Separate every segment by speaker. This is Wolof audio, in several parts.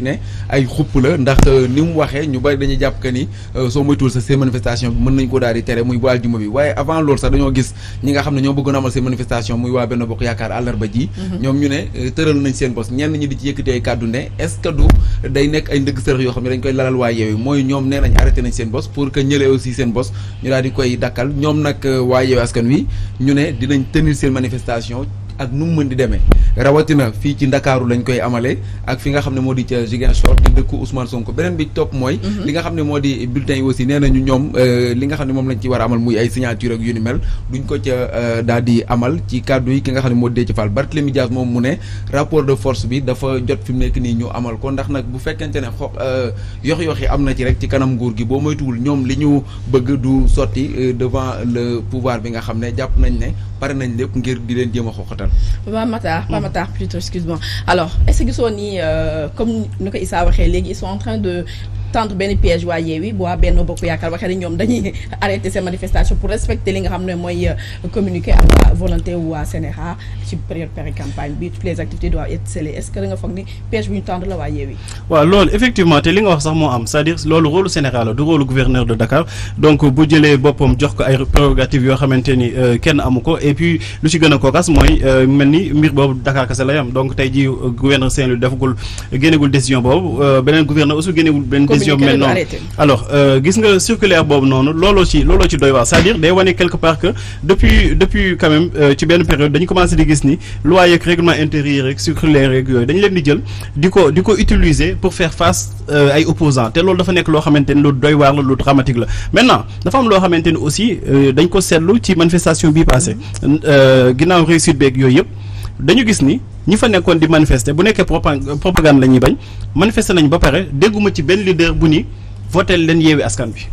Speaker 1: ne ay xupp la ndax ni mu waxee ñu bari dañuy jàpp que ni soo moytuwul sa seen manifestation bi mën nañ ko daal di tere muy bu aljuma bi waaye avant loolu sax dañoo gis ñi nga xam ne ñoo bëggoon amal seen manifestation muy waa Benno Bokk Yaakaar àllarba ji ñoom ñu ne tëral nañ seen bos ñenn ñi di ci yëkkati ay kàddu ne est-ce que du day nekk ay ndëgg sërëx yoo xam ne dañ koy lalal waa Yewwi mooy ñoom nee nañ arrêté nañ seen bos pour que ñëlee aussi seen bos ñu daal di koy dakkal ñoom nag waa Yewwi Askan Wi ñu ne dinañ tenir seen manifestation ak nu mu mën di demee rawatina fii ci Ndakaaru lañ koy amalee ak fi nga xam ne moo di ca Ziguinchor di dëkku Ousmane Sonko beneen bi topp mooy li nga xam ne moo di bulletin yi aussi nee nañu ñoom li nga xam ne moom lañ ci war a amal muy ay signature ak yu ni mel duñ ko ca daal di amal ci kàddu yi ki nga xam ne moo di Déthié Fall Barthélémy Dias moom mu ne rapport de force bi dafa jot fi mu nekk nii ñu amal ko ndax nag bu fekkente ne yox-yox yi am na ci rek ci kanam nguur gi boo moytuwul ñoom li ñu bëgg du sotti devant le pouvoir bi nga xam ne jàpp nañ ne pare nañ lépp ngir di leen jéem a xoxatal.
Speaker 2: Pas Matar plutôt, excuse-moi. Alors, est-ce que sont comme nous Issa waxé légui ils sont en train de tendre benn piège waa Yewwi bu waa Benno Bokk Yaakaar waxee ne ñoom dañuy arrêter ces manifestations pour respecter li nga xam ne mooy communiquer ak la volonté wu waa CNRA ci période campagne bi toutes les activités doivent être scellées est-ce que da nga foog ni piège bu ñu tendre la waa Yewwi.
Speaker 3: waaw loolu effectivement te li nga wax sax moo am c'est-à-dire loolu rôle CNRA la du rôle gouverneur de Dakar donc bu jëlee boppam jox ko ay prérogatives yoo xamante ni kenn amu ko et puis lu ci gën a kookas mooy mel ni mbir boobu Dakar kese la yam donc tey ji gouverneur Saint-Louis defagul génnegul décision boobu beneen gouverneur aussi génnegul benn alors gis nga circulaire boobu noonu looloo ci doy waar c'est-à-dire day wane quelque part que depuis quand même ci benn période dañu commencé di gis ni loi yeeg règlement intérieur rek circulaire rek yooyu dañu leen di jël di ko utiliser pour faire face ay opposants te loolu dafa nekk loo xamante ni lu doy waar la lu dramatique la maintenant dafa am loo xamante ni aussi dañ ko seetlu ci manifestation bii passé ginnaaw réussite beeg yooyu yëpp dañu gis ni ñi fa nekkoon di manifester bu nekkee propagande la ñuy bañ manifester nañ ba pare dégguma ci benn leader bu ni voté leen Yewwi Askan Wi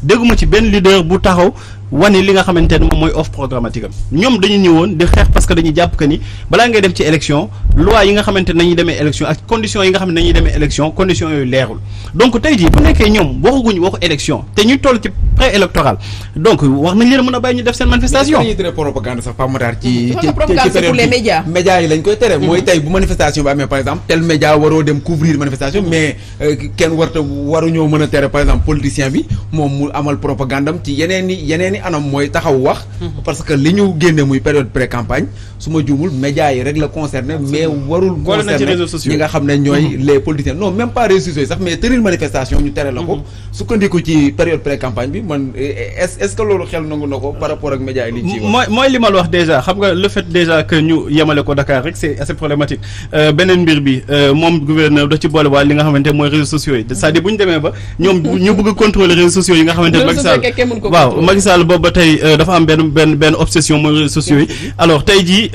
Speaker 3: dégguma ci benn leader bu taxaw wane li nga xamante ne moom mooy offre programmatique am ñoom dañu ñëwoon di xeex parce que dañuy jàpp que ni balaa ngay dem ci élection loi yi nga xamante ne nañuy demee élection ak conditions yi nga xam ne nañuy demee élection conditions yooyu leerul donc tey jii bu nekkee ñoom waxaguñ waxu élection te ñu toll ci pré-électoral donc wax nañ leen mën a bàyyi ñu def seen manifestation.
Speaker 1: mais tere propagande sax Pape Matar ci
Speaker 2: période les médias
Speaker 1: yi lañ koy tere mooy tey bu manifestation bi amee par exemple tel média waroo dem couvrir manifestation mais kenn waruñoo mën a tere par exemple politicien bi moom mu amal propagande am ci yeneen i anam mooy taxaw wax parce que li ñu génne muy période pré-campagne su ma juumul médias yi rek la concerné mais warul concerné ñi nga xam ne ñooy les politiciens non même pas réseaux sociaux sax mais tëril manifestation ñu tere la ko sukkandiku ci période pré-campagne bi man est-ce que loolu xel nangu na ko par rapport ak médias yi li ci
Speaker 3: mooy li ma la wax déjà xam nga le fait déjà que ñu yemale ko Dakar rek c'est assez problématique beneen mbir bi moom gouverneur da ci boole waa li nga xamante mooy réseaux sociaux yi c'est-à-dire bu ñu demee ba ñoom ñu bëgg contrôler réseaux sociaux yi nga xamante Macky Sall boobu ba tey dafa am benn obsession mooy réseaux sociaux yi alors tey jii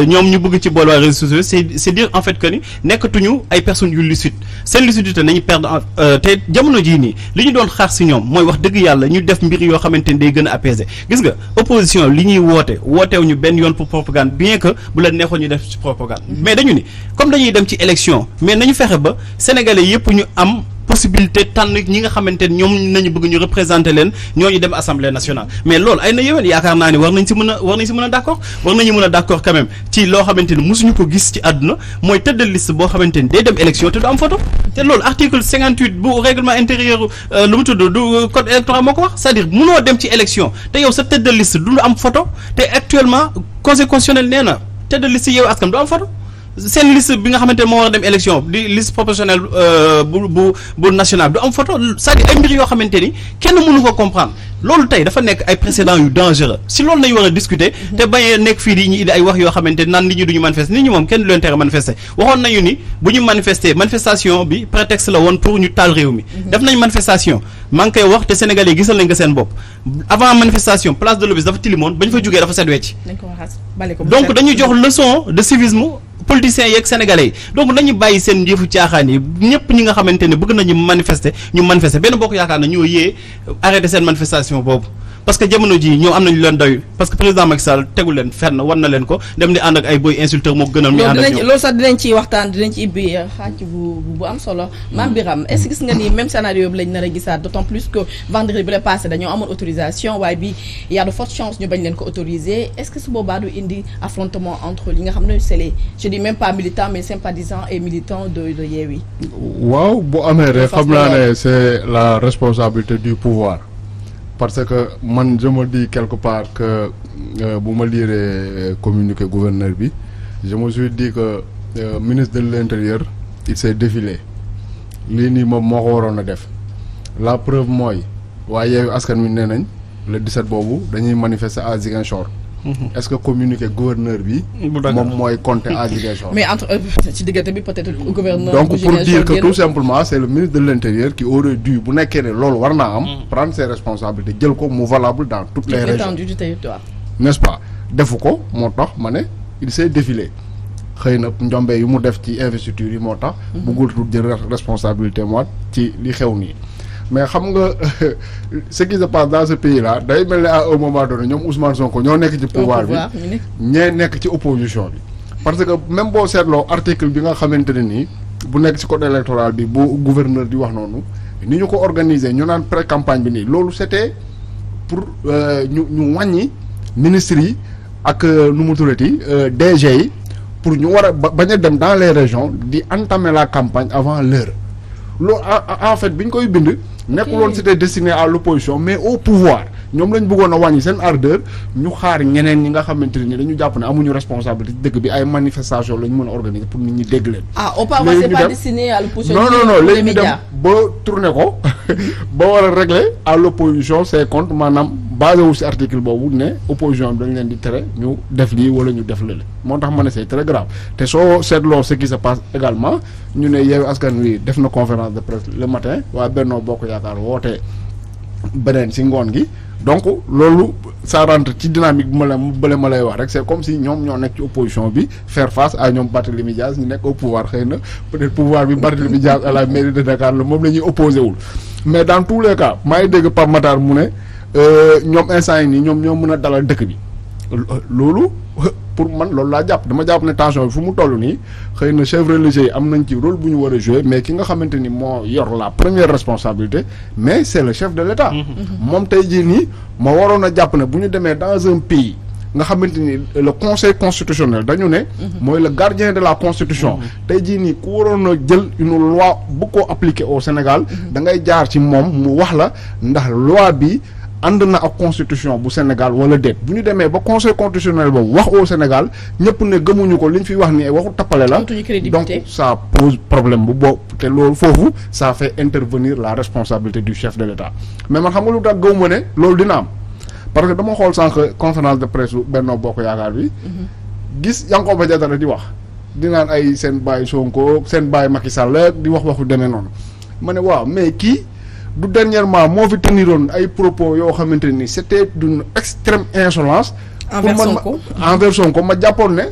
Speaker 3: ñoom ñu bëgg ci boole waa réseaux sociaux c'est dire en fait que ni nekkatuñu ay personnes yu lucide seen lucidité nañu perdre te jamono jii nii li ñu doon xaar si ñoom mooy wax dëgg yàlla ñu def mbir yoo xamante ni day gën a apaiser gis nga opposition li ñuy wooteew ñu benn yoon pour propagande bien que bu la neexoon ñu def ci propagande mais dañu ni comme dañuy dem ci élection mais nañu fexe ba sénégalais yëpp ñu am possibilité tànn ñi nga xamante ne ñoom nañu bëgg ñu représenter leen ñooñu dem assemblée nationale mais loolu ay na yéwén yaakaar naa ni war nañ si mën a d'accord war nañu mën a d'accord quand même ci loo xamante ni mosuñu ko gis ci àdduna mooy tête de liste boo xamante ni day dem élection te du am photo te loolu article 58 bu règlement intérieur lu mu tudd du code électoral moo ko wax c'est-à-dire mënoo dem ci élection te yow sa tête de liste du am photo te actuellement conseil constitutionnel nee na tête de liste Yewwi Askan du am photo seen liste bi nga xamante ne moo war a dem élection di liste proportionnelle bu national du am photo c'est-à-dire ay mbir yoo xamante ni kenn mënu ko comprendre loolu tey dafa nekk ay précédents yu dangereux si loolu nañu war a discuter te bañ a nekk fii di ñu indi ay wax yoo xamante naan nit ñi duñu manifester nit ñi moom kenn du leen tere manifester waxoon nañu ni bu ñu manifestation bi prétexte la woon pour ñu taal réew mi def nañ manifestation maa ngi koy wax te sénégalais gisal nañ ko seen bopp avant manifestation place de l'Obélisque dafa tilimoon ba ñu fa jógee dafa set wecc donc dañu jox leçon de civisme politiciens yeeg sénégalais yi donc nañu bàyyi seen yëfu caaxaan yi ñëpp ñi nga xamante ne bëgg nañu manifester benn bokk yaakaar na ñoo yee arrêté seen manifestation boobu parce que jamono ji ñoom am nañu leen doy parce que président Macky Sall tegul leen fenn war na leen ko dem di ànd ak ay boy insulteur moo gënal muy ànd ak ñoom
Speaker 2: loolu sax dinañ ciy waxtaan dinañ ci ibbi xaaj bu am solo Mame Birame est-ce que gis nga ni même scénario bi lañ nar a gisaat d'autant plus que vendredi bi la passé dañoo amoon autorisation waaye bi y a de fortes chances ñu bañ leen ko autoriser est-ce que su boobaa du indi affrontement entre li nga xam ne c'est les je dis même pas militants mais sympathisants et militants de Yewwi.
Speaker 4: waaw bu amee rek xam naa ne c'est la responsabilité du pouvoir parce que man je me dis quelque part que bu ma lire communiqué gouverneur bi je me suis dit que ministre de l'intérieur il s'est défilé lii nii moom moo ko waroon a def la preuve mooy waaye Yewwi Askan Wi nee nañ le 17 boobu dañuy manifester à Ziguinchor. Est-ce que communiqué gouverneur bi moom mooy compter à Ziguinchor.
Speaker 2: mais entre ci diggante bi peut-être gouverneur
Speaker 4: donc pour dire que tout simplement c'est le ministre de l'intérieur qui aurait dû bu nekkee ne loolu war naa am prendre ses responsabilités jël ko mu valable dans toutes les régions
Speaker 2: l'étendue du territoire
Speaker 4: n'est-ce pas defu ko moo tax ma ne il s'est défilé xëy na njombe yu mu def ci investiture yi moo tax bëggul tout jël responsabilité moo ci li xew nii mais xam nga ce qui se passe dans ce pays là day mel ne à un moment donné ñoom Ousmane Sonko ñoo nekk ci pouvoir bi ñee nekk ci opposition bi parce que même boo seetloo article bi nga xamante ne nii bu nekk ci code électoral bi bu gouverneur di wax noonu ni ñu ko organiser ñu naan pré-campagne bi nii loolu c'était pour ñu wàññi ministres yi ak nu mu tuddati DG yi pour ñu war a bañ a dem dans les régions di entamer la campagne avant l'heure loolu en fait bi ñu koy bind nekkuloon c'était destiné à l'opposition mais au pouvoir ñoom lañ bëggoon a wàññi seen ardeur ñu xaar ñeneen ñi nga xamante ne ni dañu jàpp ne amuñu responsabilité dëkk bi ay manifestation lañ mën a organiser pour nit ñi dégg leen.
Speaker 2: auparavant c'est pas destiné à l'opposition.
Speaker 4: non léegi ñu dem ba tourner ko ba war a régler à l'opposition ses comptes maanaam basé wu si article boobu ne opposition bi dañ leen di tere ñu def lii wala ñu def lële moo tax ma ne c'est très grave te soo seetloo ce qui se passe également ñu ne Yewwi Askan Wi def na conférence de presse le matin waa Benno Bokk Yaakaar woote beneen si ngoon gi donc loolu ça rentre ci dynamique bu ma lay wax rek c'est comme si ñoom ñoo nekk ci opposition bi faire face à ñoom Barthélémy Dias ñu nekk au pouvoir xëy na peut-être pouvoir bi Barthélémy Dias à la mairie de Dakar la moom la ñuy opposé wul mais dans tous les cas maa ngi dégg Pape Matar mu ne ñoom instant yi nii ñoom ñoo mën a dalal dëkk bi loolu pour man loolu laa jàpp dama jàpp ne tension bi fu mu toll nii xëy na chefs religieux yi am nañ ci rôle bu ñu war a jouer mais ki nga xamante ni moo yor la première responsabilité mais c'est le chef de l'État moom tey jii nii moo waroon a jàpp ne bu ñu demee dans un pays nga xamante ni le conseil constitutionnel dañu ne mooy le gardien de la constitution tey jii nii ku waroon a jël une loi bu ko appliquer au Sénégal da ngay jaar ci moom mu wax la ndax loi bi ànd na ak constitution bu Sénégal wala déet bu ñu demee ba conseil constitutionnel boobu wax au Sénégal ñëpp ne gëmuñu ko li ñu fi wax ni waxu tappale la donc ça pose problème bu boobu te loolu foofu ça fait intervenir la responsabilité du chef de l'État mais man xam nga lu tax gëwuma ne loolu dina am parce que dama xool sànq conférence de presse Benno Bokk Yaakaar bi gis Yankhoba Diattara di wax di naan ay seen baay Sonko seen baay Macky Sall di wax waxu demee noonu ma ne waaw mais kii du dernièrement moo fi teniroon ay propos yoo xamante ni c'était d'une extrême insolence envers Sonko ma jàppoon ne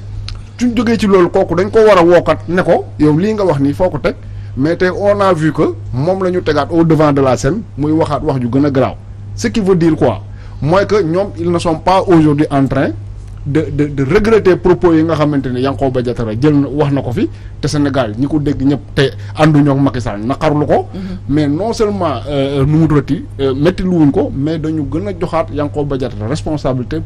Speaker 4: suñ jógee ci loolu kooku dañ ko war a wookat ne ko yow lii nga wax nii foo ko teg mais tey on a vu que moom la ñu tegaat au devant de la scène muy waxaat wax ju gën a garaaw ce qui veut dire quoi mooy que ñoom ils ne sont pas aujourd'hui en train de regretter propos yi nga xamante ne Yankhoba Diattara jël na wax na ko fi te Sénégal ñi ko dégg ñëpp te ànduñoo ak Macky Sall naqarlu ko mais non seulement nu mu tuddati métti luwuñ ko mais dañu gën a joxaat Yankhoba Diattara responsabilité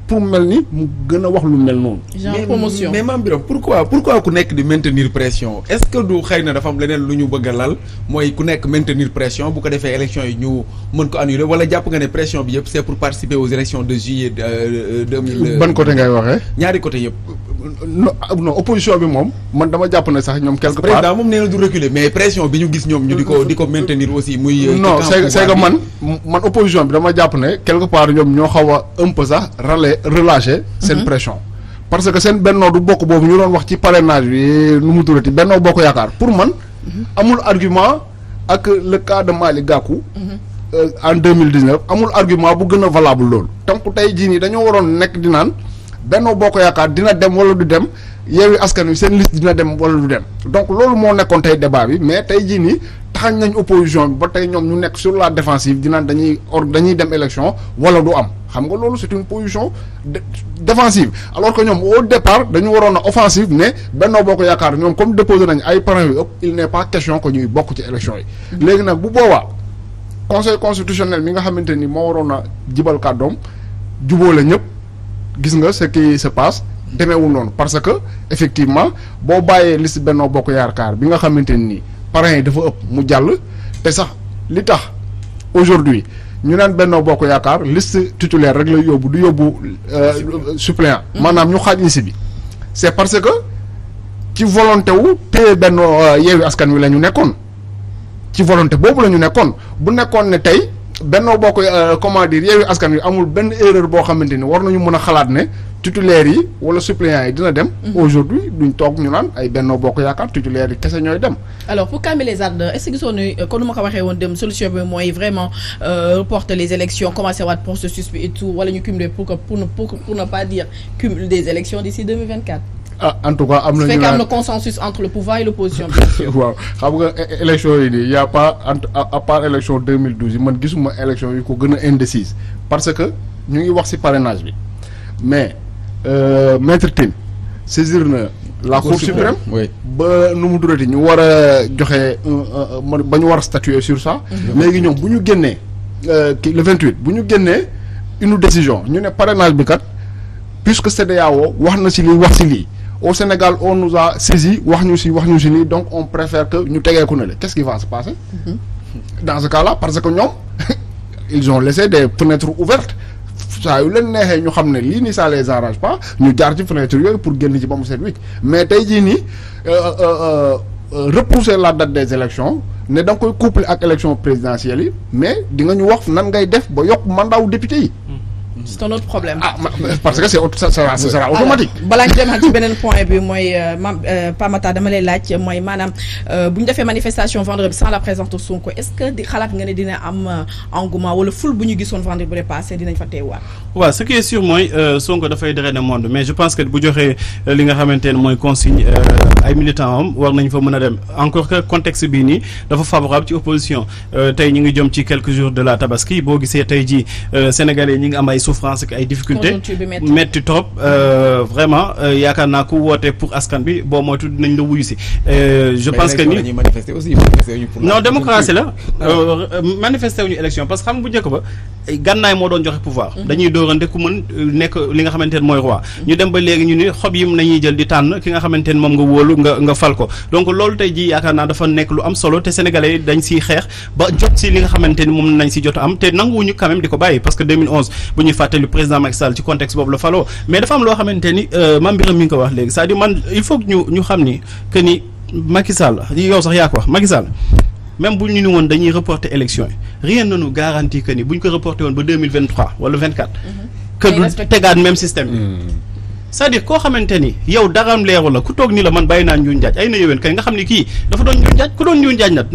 Speaker 4: pour mel ni mu gën a wax lu mel noonu.
Speaker 2: genre promotion
Speaker 1: mais Mame Birame pourquoi ku nekk di maintenir pression est-ce que du xëy na dafa am leneen lu ñu bëgg a lal mooy ku nekk maintenir pression bu ko defee élections yi ñu mën ko annuler wala jàpp nga ne pression bi yëpp c'est pour participer aux élections de juillet 2000.
Speaker 4: ban côté ngay waxee.
Speaker 1: ñaari côté yëpp.
Speaker 4: non opposition bi moom man dama jàpp ne sax ñoom quelque part.
Speaker 1: président moom nee na du reculer mais pression bi ñu gis ñoom ñu di ko maintenir aussi. muy
Speaker 4: non c'est que man opposition bi dama jàpp ne quelque part ñoom ñoo xaw a un peu sax relâché seen pression parce que seen bennoo du bokk boobu ñu doon wax ci parrainage bi nu mu tuddati Benno Bokk Yaakaar pour man amul argument ak le cas de Malick Gakou en 2019 amul argument bu gën a valable loolu donc tey jii nii dañoo waroon nekk di naan Benno Bokk Yaakaar dina dem wala du dem Yewwi Askan Wi seen liste dina dem wala du dem donc loolu moo nekkoon tey débat bi mais tey jii nii taxaw xañ nañ opposition bi ba tey ñoom ñu nekk sur la défensive dinaan dañuy dem élection wala du am xam nga loolu c'est une position défensive alors que ñoom au départ dañu waroon a offensive ne Benno Bokk Yaakaar ñoom comme déposé nañ ay parrain yu ëpp il n'est pas question que ñuy bokk ci élection yi léegi nag bu boobaa conseil constitutionnel mi nga xamante ni moo waroon a jibal kàddoom jubóole ñëpp gis nga ce qui se passe demeewul noonu parce que effectivement boo bàyyee liste Benno Bokk Yaakaar bi nga xamante ni parrain yi dafa ëpp mu jàll te sax li tax aujourd'hui ñu naan Benno Bokk Yaakaar liste titulaire rek lay yóbbu du yóbbu suppléant maanaam ñu xaaj liste bi c'est parce que ci volonté wu téye Benno Yewwi Askan Wi la ñu nekkoon ci volonté boobu la ñu nekkoon bu nekkoon ne tey Benno Bokk comment dire Yewwi Askan Wi amul benn erreur boo xamante ni war nañu mën a xalaat ne titulaires yi wala suppléants yi dina dem. aujourd'hui duñ toog ñu naan ay Benno Bokk Yaakaar titulaires yi kese ñooy dem.
Speaker 2: alors pour calmer les ardeurs est-ce que gisoon ni comme nu ma ko waxee woon dem solution bi mooy vraiment reporter les élections commencer waat processus bi et tout wala ñu cumuler pour ne pas dire cumul des élections d'ici 2024.
Speaker 4: ah en tout cas am na ñu
Speaker 2: naan am consensus entre le pouvoir et l'opposition bien sûr.
Speaker 4: waaw xam nga élection yi nii y a pas à part élection 2012 yi man gisuma élection yi ko gën a indécise parce que ñu ngi wax ci parrainage bi mais maître Tine saisir na la Cour suprême ba nu mu durati ñu war a joxe ba ñu war a statuer sur ça. léegi ñoom bu ñu génnee le 28 bu ñu génnee une décision ñu ne parrainage bi kat puisque CEDEAO wax na ci lii wax ci lii. Au Sénégal on nous a saisi wax ñu ci lii donc on préfère que ñu tegee ku ne la qu'est-ce qui va se passer dans ce cas-là parce que ñoom ils ont laissé des fenêtres ouvertes saa yu leen neexee ñu xam ne lii nii ça les arrange pas ñu jaar ci fenêtre yooyu pour génn ci ba mu set wicc mais tey jii nii repousser la date des élections ne da nga koy coupler ak élection présidentielle yi mais di nga ñu wax nan ngay def ba yokk mandat wu député yi.
Speaker 2: c'est un autre problème.
Speaker 4: ah parce que ça sera automatique.
Speaker 2: balaa ñu demaat ci beneen point bi mooy Pamata dama lay laaj mooy maanaam bu ñu defee manifestation vendredi sans la présence de Sonko est-ce que di xalaat nga ne dina am engouement wala ful bu ñu gisoon vendredi bu dépassé dinañ fa teewaat.
Speaker 3: waaw ce qui est sûr mooy Sonko dafay drainer monde mais je pense que bu joxee li nga xamante ne mooy consigne ay militants am war nañ fa mën a dem encore que contexte bii nii dafa favorable ci opposition tey ñu ngi jëm ci quelques jours de la tabaski boo gisee tey jii sénégalais ñi ngi am ay souffrance ak ay difficultés metti trop vraiment yaakaar naa ku woote pour askan bi boo moytu dinañ la wuyu si je pense que ni non démocratie la manifester wuñu élection parce que xam nga bu njëkk ba gànnaay moo doon joxe pouvoir dañuy doorante ku mën nekk li nga xamante ne mooy roi ñu dem ba léegi ñu ni xob yi nañuy jël di tànn ki nga xamante ne moom nga wóolu nga fal ko donc loolu tey ji yaakaar naa dafa nekk lu am solo te sénégalais yi dañ siy xeex ba jot si li nga xamante ni moom nañ si jot am te nanguwuñu quand même di ko bàyyi parce que 2011 bu ñuy fàttali président Macky Sall ci contexte boobu la faloo mais dafa am loo xamante ni Mame Birame mi ngi ko wax léegi c'est-à-dire man il faut que ñu xam ni que ni Macky Sall yow sax yaa ko wax Macky Sall même bu ñu ni woon dañuy reporter élection yi rien ne nous garantit que ni bu ñu ko reporter woon ba 2023 wala 24 que du tegaat même système bi c'est-à-dire koo xamante ni yow daram leeru la ku toog ni la man bàyyi naa njuuñ njaaj ay na yowén kay nga xam ni kii dafa doon njuuñ njaaj ku doon njuuñ njaaj nag